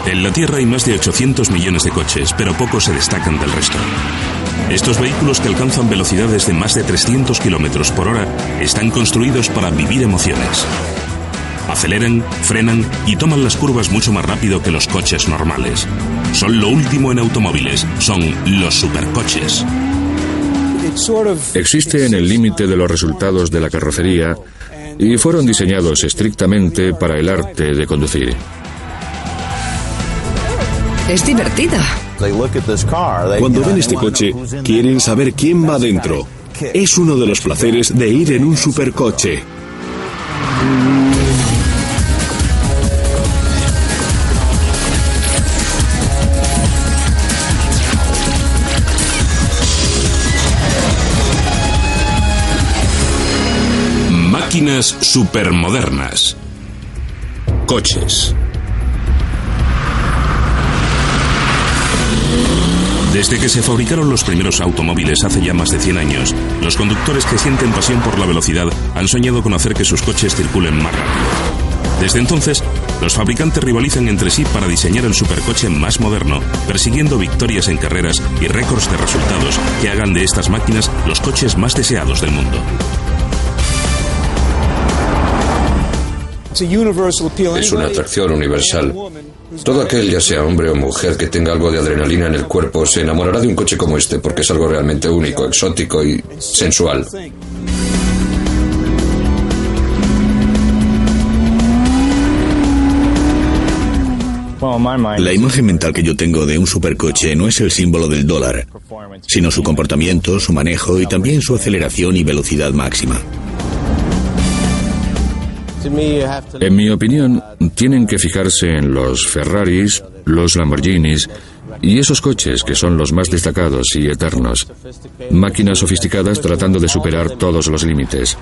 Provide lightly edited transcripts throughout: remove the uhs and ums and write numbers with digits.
En la Tierra hay más de 800 millones de coches, pero pocos se destacan del resto. Estos vehículos que alcanzan velocidades de más de 300 kilómetros por hora están construidos para vivir emociones. Aceleran, frenan y toman las curvas mucho más rápido que los coches normales. Son lo último en automóviles, son los supercoches. Existe en el límite de los resultados de la carrocería y fueron diseñados estrictamente para el arte de conducir. Es divertido. Cuando ven este coche, quieren saber quién va dentro. Es uno de los placeres de ir en un supercoche. Máquinas supermodernas. Coches. Desde que se fabricaron los primeros automóviles hace ya más de 100 años, los conductores que sienten pasión por la velocidad han soñado con hacer que sus coches circulen más rápido. Desde entonces, los fabricantes rivalizan entre sí para diseñar el supercoche más moderno, persiguiendo victorias en carreras y récords de resultados que hagan de estas máquinas los coches más deseados del mundo. Es una atracción universal. Todo aquel, ya sea hombre o mujer, que tenga algo de adrenalina en el cuerpo, se enamorará de un coche como este porque es algo realmente único, exótico y sensual. La imagen mental que yo tengo de un supercoche no es el símbolo del dólar, sino su comportamiento, su manejo y también su aceleración y velocidad máxima. En mi opinión, tienen que fijarse en los Ferraris, los Lamborghinis y esos coches que son los más destacados y eternos. Máquinas sofisticadas tratando de superar todos los límites.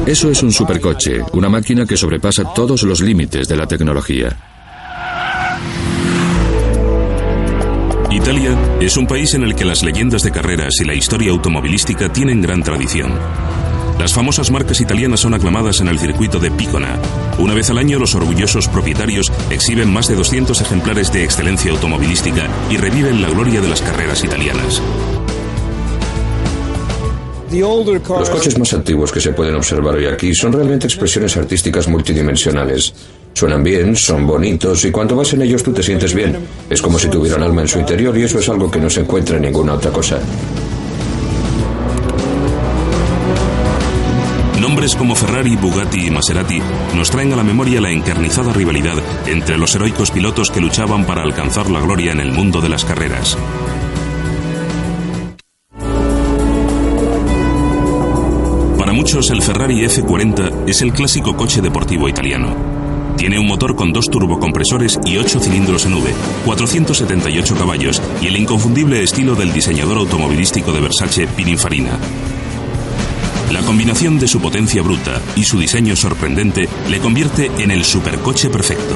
Eso es un supercoche, una máquina que sobrepasa todos los límites de la tecnología. Italia es un país en el que las leyendas de carreras y la historia automovilística tienen gran tradición. Las famosas marcas italianas son aclamadas en el circuito de Picona. Una vez al año, los orgullosos propietarios exhiben más de 200 ejemplares de excelencia automovilística y reviven la gloria de las carreras italianas. Los coches más antiguos que se pueden observar hoy aquí son realmente expresiones artísticas multidimensionales. Suenan bien, son bonitos y cuando vas en ellos tú te sientes bien. Es como si tuvieran alma en su interior y eso es algo que no se encuentra en ninguna otra cosa. Nombres como Ferrari, Bugatti y Maserati nos traen a la memoria la encarnizada rivalidad entre los heroicos pilotos que luchaban para alcanzar la gloria en el mundo de las carreras. Para muchos, el Ferrari F40 es el clásico coche deportivo italiano. Tiene un motor con 2 turbocompresores y 8 cilindros en V, 478 caballos y el inconfundible estilo del diseñador automovilístico de Versace, Pininfarina. La combinación de su potencia bruta y su diseño sorprendente le convierte en el supercoche perfecto.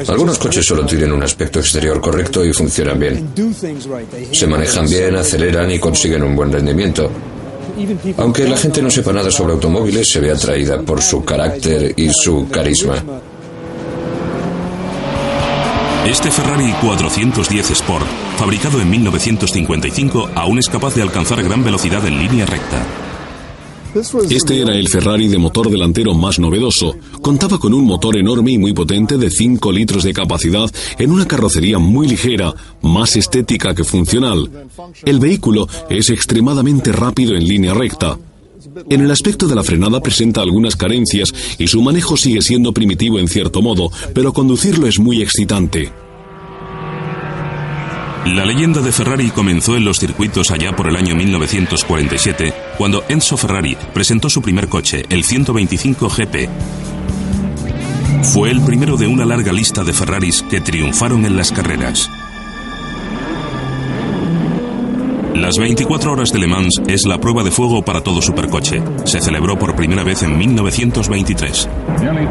Algunos coches solo tienen un aspecto exterior correcto y funcionan bien. Se manejan bien, aceleran y consiguen un buen rendimiento. Aunque la gente no sepa nada sobre automóviles, se ve atraída por su carácter y su carisma. Este Ferrari 410 Sport, fabricado en 1955, aún es capaz de alcanzar gran velocidad en línea recta. Este era el Ferrari de motor delantero más novedoso. Contaba con un motor enorme y muy potente de 5 litros de capacidad en una carrocería muy ligera, más estética que funcional. El vehículo es extremadamente rápido en línea recta. En el aspecto de la frenada presenta algunas carencias y su manejo sigue siendo primitivo en cierto modo, pero conducirlo es muy excitante. La leyenda de Ferrari comenzó en los circuitos allá por el año 1947, cuando Enzo Ferrari presentó su primer coche, el 125 GP. Fue el primero de una larga lista de Ferraris que triunfaron en las carreras. Las 24 horas de Le Mans es la prueba de fuego para todo supercoche. Se celebró por primera vez en 1923.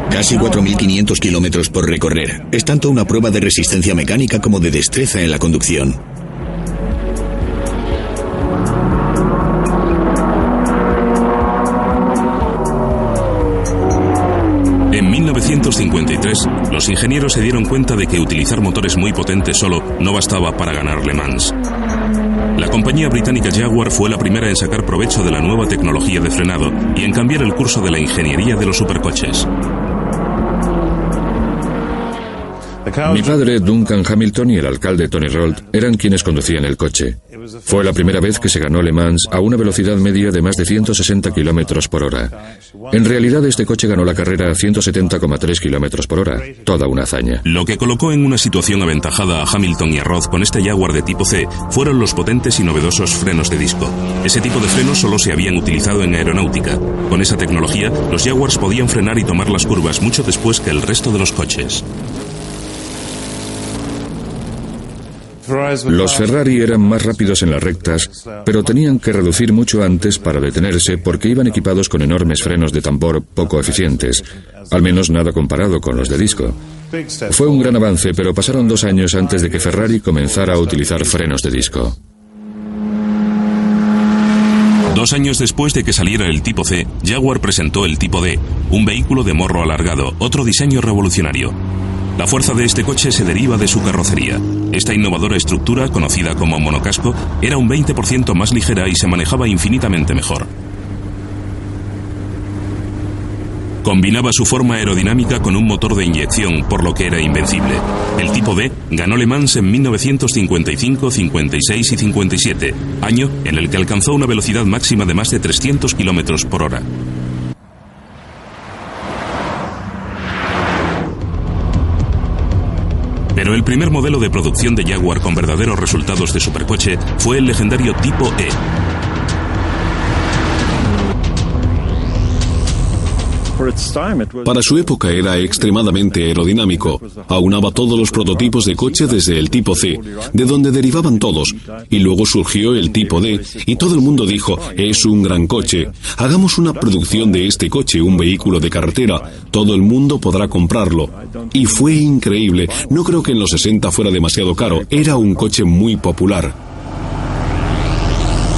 Casi 4.500 kilómetros por recorrer. Es tanto una prueba de resistencia mecánica como de destreza en la conducción. En 1953, los ingenieros se dieron cuenta de que utilizar motores muy potentes solo no bastaba para ganar Le Mans. La compañía británica Jaguar fue la primera en sacar provecho de la nueva tecnología de frenado y en cambiar el curso de la ingeniería de los supercoches. Mi padre, Duncan Hamilton, y el alcalde Tony Rolt eran quienes conducían el coche. Fue la primera vez que se ganó Le Mans a una velocidad media de más de 160 kilómetros por hora. En realidad, este coche ganó la carrera a 170,3 kilómetros por hora. Toda una hazaña. Lo que colocó en una situación aventajada a Hamilton y a Roth con este Jaguar de tipo C fueron los potentes y novedosos frenos de disco. Ese tipo de frenos solo se habían utilizado en aeronáutica. Con esa tecnología, los Jaguars podían frenar y tomar las curvas mucho después que el resto de los coches. Los Ferrari eran más rápidos en las rectas, pero tenían que reducir mucho antes para detenerse porque iban equipados con enormes frenos de tambor poco eficientes, al menos nada comparado con los de disco. Fue un gran avance, pero pasaron 2 años antes de que Ferrari comenzara a utilizar frenos de disco. 2 años después de que saliera el tipo C, Jaguar presentó el tipo D, un vehículo de morro alargado, otro diseño revolucionario. La fuerza de este coche se deriva de su carrocería. Esta innovadora estructura, conocida como monocasco, era un 20% más ligera y se manejaba infinitamente mejor. Combinaba su forma aerodinámica con un motor de inyección, por lo que era invencible. El tipo D ganó Le Mans en 1955, 56 y 57, año en el que alcanzó una velocidad máxima de más de 300 kilómetros por hora. Pero el primer modelo de producción de Jaguar con verdaderos resultados de supercoche fue el legendario tipo E. Para su época era extremadamente aerodinámico. Aunaba todos los prototipos de coche desde el tipo C, de donde derivaban todos, y luego surgió el tipo D, y todo el mundo dijo, es un gran coche. Hagamos una producción de este coche, un vehículo de carretera. Todo el mundo podrá comprarlo. Y fue increíble. No creo que en los 60 fuera demasiado caro. Era un coche muy popular.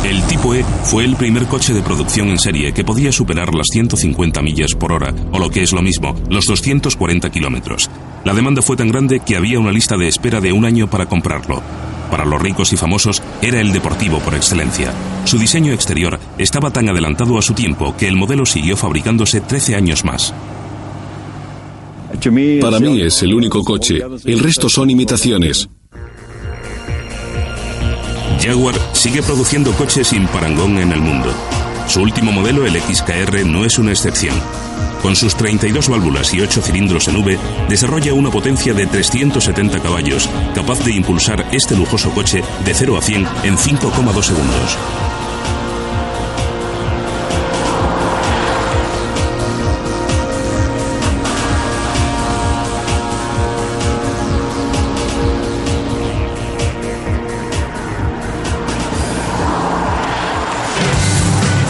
El tipo E fue el primer coche de producción en serie que podía superar las 150 millas por hora, o lo que es lo mismo, los 240 kilómetros. La demanda fue tan grande que había una lista de espera de 1 año para comprarlo. Para los ricos y famosos, era el deportivo por excelencia. Su diseño exterior estaba tan adelantado a su tiempo que el modelo siguió fabricándose 13 años más. Para mí es el único coche. El resto son imitaciones. Jaguar sigue produciendo coches sin parangón en el mundo. Su último modelo, el XKR, no es una excepción. Con sus 32 válvulas y 8 cilindros en V, desarrolla una potencia de 370 caballos, capaz de impulsar este lujoso coche de 0 a 100 en 5,2 segundos.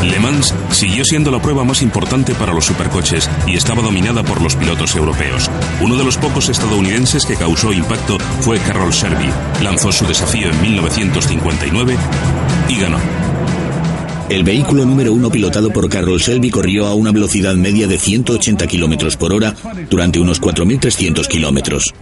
Le Mans siguió siendo la prueba más importante para los supercoches y estaba dominada por los pilotos europeos. Uno de los pocos estadounidenses que causó impacto fue Carroll Shelby. Lanzó su desafío en 1959 y ganó. El vehículo número 1 pilotado por Carroll Shelby corrió a una velocidad media de 180 kilómetros por hora durante unos 4.300 kilómetros.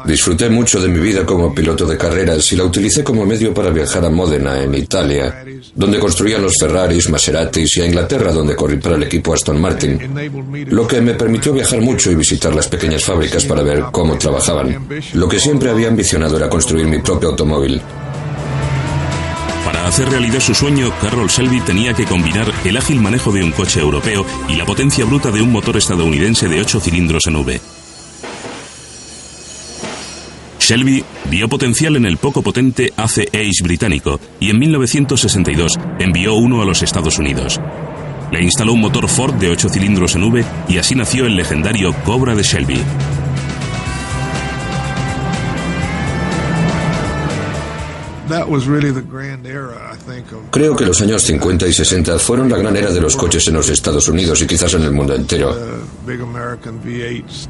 Disfruté mucho de mi vida como piloto de carreras y la utilicé como medio para viajar a Módena, en Italia, donde construían los Ferraris, Maseratis, y a Inglaterra, donde corrí para el equipo Aston Martin, lo que me permitió viajar mucho y visitar las pequeñas fábricas para ver cómo trabajaban. Lo que siempre había ambicionado era construir mi propio automóvil. Para hacer realidad su sueño, Carroll Shelby tenía que combinar el ágil manejo de un coche europeo y la potencia bruta de un motor estadounidense de 8 cilindros en V. Shelby vio potencial en el poco potente AC Ace británico y en 1962 envió uno a los Estados Unidos. Le instaló un motor Ford de 8 cilindros en V y así nació el legendario Cobra de Shelby. Creo que los años 50 y 60 fueron la gran era de los coches en los Estados Unidos y quizás en el mundo entero.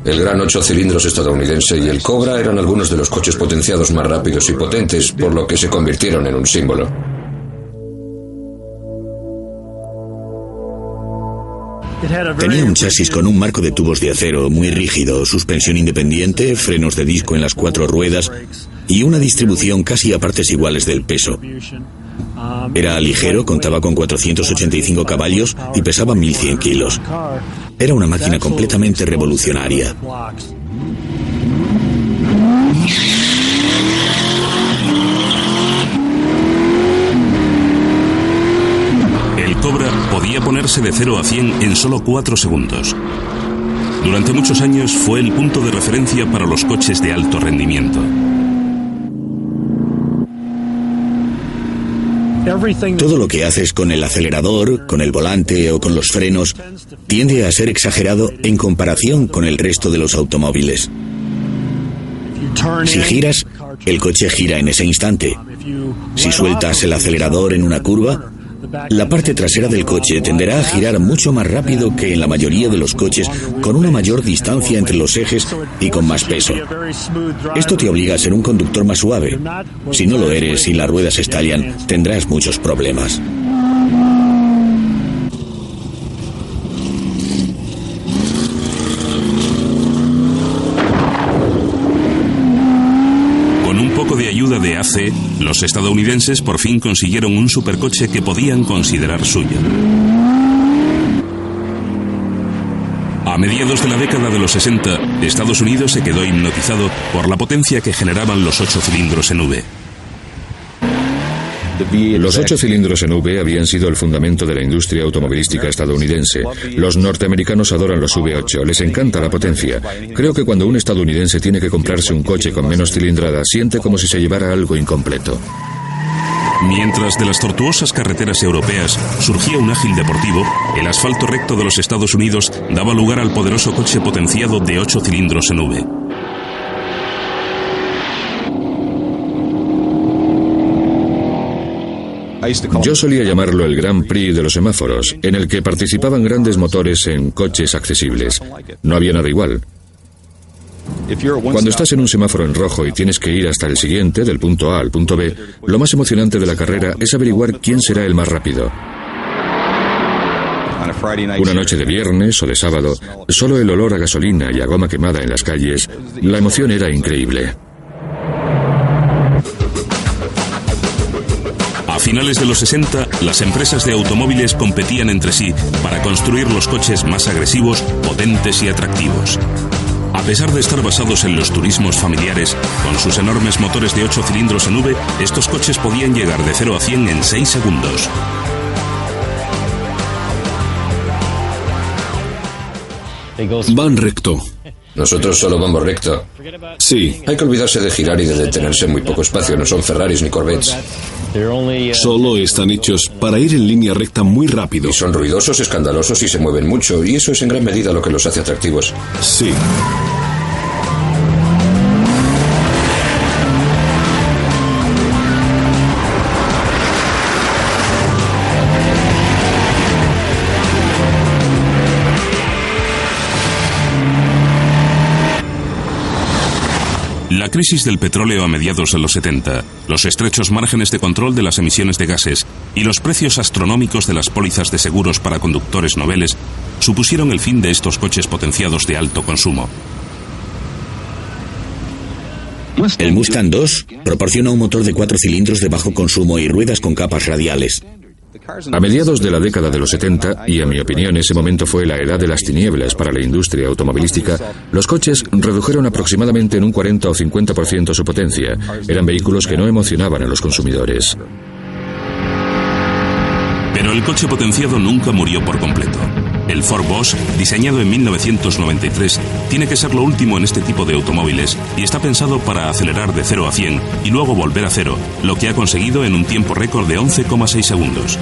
El gran 8 cilindros estadounidense y el Cobra eran algunos de los coches potenciados más rápidos y potentes, por lo que se convirtieron en un símbolo. Tenía un chasis con un marco de tubos de acero muy rígido, suspensión independiente, frenos de disco en las 4 ruedas y una distribución casi a partes iguales del peso. Era ligero, contaba con 485 caballos y pesaba 1100 kilos. Era una máquina completamente revolucionaria. El Cobra podía ponerse de 0 a 100 en solo 4 segundos. Durante muchos años fue el punto de referencia para los coches de alto rendimiento. Todo lo que haces con el acelerador, con el volante o con los frenos tiende a ser exagerado en comparación con el resto de los automóviles. Si giras, el coche gira en ese instante. Si sueltas el acelerador en una curva, la parte trasera del coche tenderá a girar mucho más rápido que en la mayoría de los coches, con una mayor distancia entre los ejes y con más peso. Esto te obliga a ser un conductor más suave. Si no lo eres y las ruedas estallan, tendrás muchos problemas. De ayuda de AC, los estadounidenses por fin consiguieron un supercoche que podían considerar suyo. A mediados de la década de los 60, Estados Unidos se quedó hipnotizado por la potencia que generaban los 8 cilindros en V. Los 8 cilindros en V habían sido el fundamento de la industria automovilística estadounidense. Los norteamericanos adoran los V8, les encanta la potencia. Creo que cuando un estadounidense tiene que comprarse un coche con menos cilindrada, siente como si se llevara algo incompleto. Mientras de las tortuosas carreteras europeas surgía un ágil deportivo, el asfalto recto de los Estados Unidos daba lugar al poderoso coche potenciado de 8 cilindros en V. Yo solía llamarlo el Grand Prix de los semáforos, en el que participaban grandes motores en coches accesibles. No había nada igual. Cuando estás en un semáforo en rojo y tienes que ir hasta el siguiente, del punto A al punto B, lo más emocionante de la carrera es averiguar quién será el más rápido. Una noche de viernes o de sábado, solo el olor a gasolina y a goma quemada en las calles, la emoción era increíble. A finales de los 60, las empresas de automóviles competían entre sí para construir los coches más agresivos, potentes y atractivos. A pesar de estar basados en los turismos familiares, con sus enormes motores de 8 cilindros en V, estos coches podían llegar de 0 a 100 en 6 segundos. Van recto. Nosotros solo vamos recto. Sí. Hay que olvidarse de girar y de detenerse en muy poco espacio. No son Ferraris ni Corvettes. Solo están hechos para ir en línea recta muy rápido. Y son ruidosos, escandalosos y se mueven mucho. Y eso es en gran medida lo que los hace atractivos. Sí. La crisis del petróleo a mediados de los 70, los estrechos márgenes de control de las emisiones de gases y los precios astronómicos de las pólizas de seguros para conductores noveles supusieron el fin de estos coches potenciados de alto consumo. El Mustang II proporciona un motor de 4 cilindros de bajo consumo y ruedas con capas radiales. A mediados de la década de los 70, y en mi opinión ese momento fue la edad de las tinieblas para la industria automovilística, los coches redujeron aproximadamente en un 40 o 50% su potencia. Eran vehículos que no emocionaban a los consumidores. Pero el coche potenciado nunca murió por completo. El Ford Bosch, diseñado en 1993, tiene que ser lo último en este tipo de automóviles y está pensado para acelerar de 0 a 100 y luego volver a cero, lo que ha conseguido en un tiempo récord de 11,6 segundos.